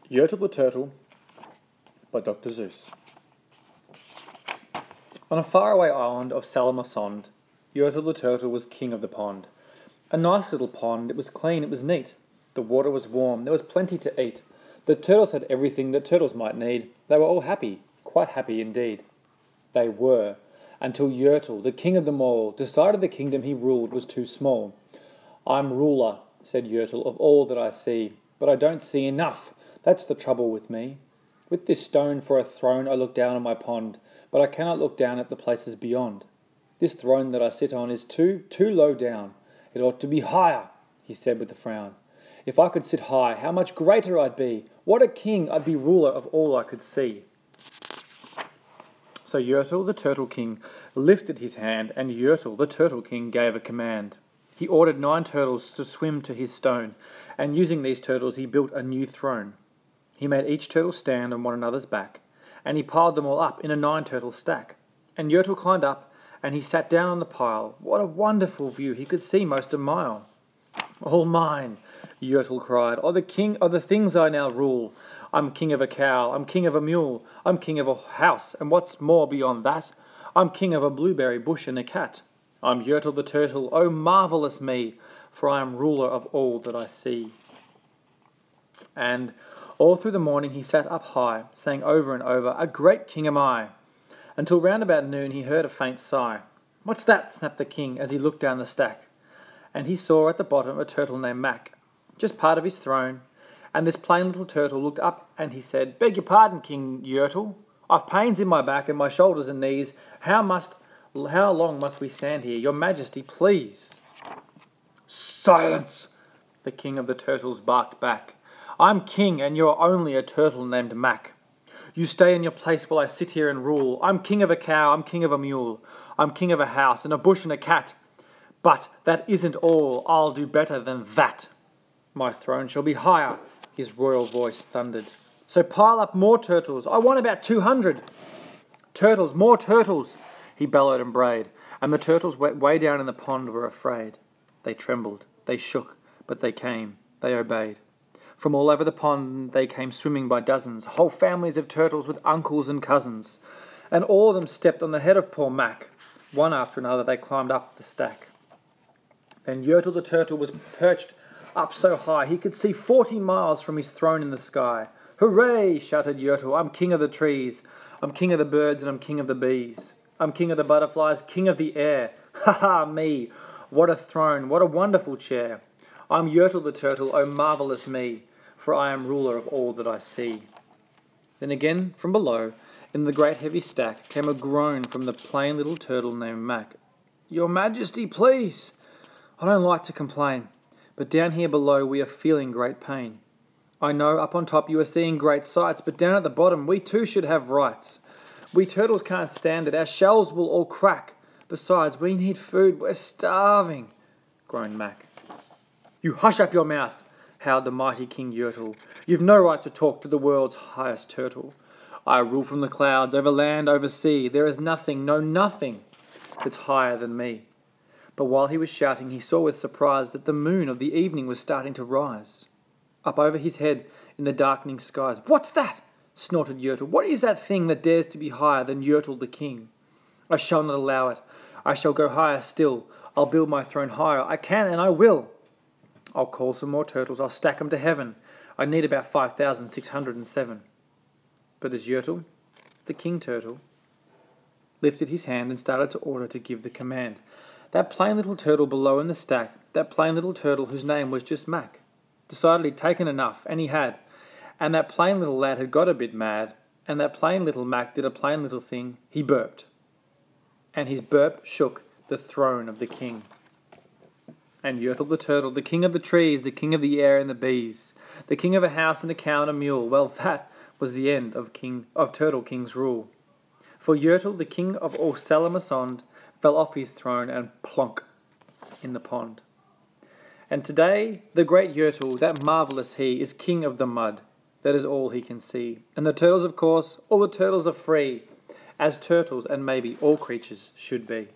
Yertle the Turtle by Dr. Suess. On a faraway island of Salamasond, Yertle the Turtle was king of the pond. A nice little pond, it was clean, it was neat. The water was warm, there was plenty to eat. The turtles had everything that turtles might need. They were all happy, quite happy indeed. They were, until Yertle, the king of them all, decided the kingdom he ruled was too small. "I'm ruler," said Yertle, "of all that I see, but I don't see enough. That's the trouble with me. With this stone for a throne I look down on my pond, but I cannot look down at the places beyond. This throne that I sit on is too low down. It ought to be higher," he said with a frown. "If I could sit high, how much greater I'd be. What a king, I'd be ruler of all I could see." So Yertle, the Turtle King, lifted his hand, and Yertle, the Turtle King, gave a command. He ordered 9 turtles to swim to his stone, and using these turtles he built a new throne. He made each turtle stand on one another's back, and he piled them all up in a 9-turtle stack. And Yertle climbed up, and he sat down on the pile. What a wonderful view! He could see most a mile. "All mine," Yertle cried, "are the king of the things I now rule. I'm king of a cow, I'm king of a mule, I'm king of a house, and what's more beyond that, I'm king of a blueberry bush and a cat. I'm Yertle the Turtle, oh marvellous me, for I am ruler of all that I see." And all through the morning he sat up high, saying over and over, "A great king am I," until round about noon he heard a faint sigh. "What's that?" snapped the king as he looked down the stack. And he saw at the bottom a turtle named Mac, just part of his throne. And this plain little turtle looked up and he said, "Beg your pardon, King Yertle. I've pains in my back and my shoulders and knees. How long must we stand here? Your Majesty, please." "Silence!" the king of the turtles barked back. "I'm king and you're only a turtle named Mac. You stay in your place while I sit here and rule. I'm king of a cow, I'm king of a mule, I'm king of a house and a bush and a cat. But that isn't all, I'll do better than that. My throne shall be higher," his royal voice thundered. "So pile up more turtles, I want about 200. Turtles, more turtles," he bellowed and brayed, and the turtles way down in the pond were afraid. They trembled, they shook, but they came, they obeyed. From all over the pond they came swimming by dozens, whole families of turtles with uncles and cousins, and all of them stepped on the head of poor Mac. One after another they climbed up the stack. Then Yertle the Turtle was perched up so high he could see 40 miles from his throne in the sky. "Hooray!" shouted Yertle. "I'm king of the trees, I'm king of the birds and I'm king of the bees. I'm king of the butterflies, king of the air. Ha ha, me! What a throne, what a wonderful chair. I'm Yertle the Turtle, oh marvellous me, for I am ruler of all that I see." Then again, from below, in the great heavy stack, came a groan from the plain little turtle named Mac. "Your Majesty, please! I don't like to complain, but down here below we are feeling great pain. I know up on top you are seeing great sights, but down at the bottom we too should have rights. We turtles can't stand it, our shells will all crack. Besides, we need food, we're starving," groaned Mac. "You hush up your mouth," howled the mighty King Yertle. "You've no right to talk to the world's highest turtle. I rule from the clouds, over land, over sea. There is nothing, no nothing, that's higher than me." But while he was shouting, he saw with surprise that the moon of the evening was starting to rise up over his head in the darkening skies. "What's that?" snorted Yertle. "What is that thing that dares to be higher than Yertle the king? I shall not allow it. I shall go higher still. I'll build my throne higher. I can and I will. I'll call some more turtles. I'll stack them to heaven. I need about 5,607. But as Yertle, the king turtle, lifted his hand and started to order to give the command, that plain little turtle below in the stack, that plain little turtle whose name was just Mac, decided he'd taken enough, and he had. And that plain little lad had got a bit mad, and that plain little Mac did a plain little thing. He burped. And his burp shook the throne of the king. And Yertle the Turtle, the king of the trees, the king of the air and the bees, the king of a house and a cow and a mule, well, that was the end of Turtle King's rule. For Yertle, the king of all Salamasond, fell off his throne and plonk in the pond. And today, the great Yertle, that marvellous he, is king of the mud. That is all he can see. And the turtles, of course, all the turtles are free, as turtles and maybe all creatures should be.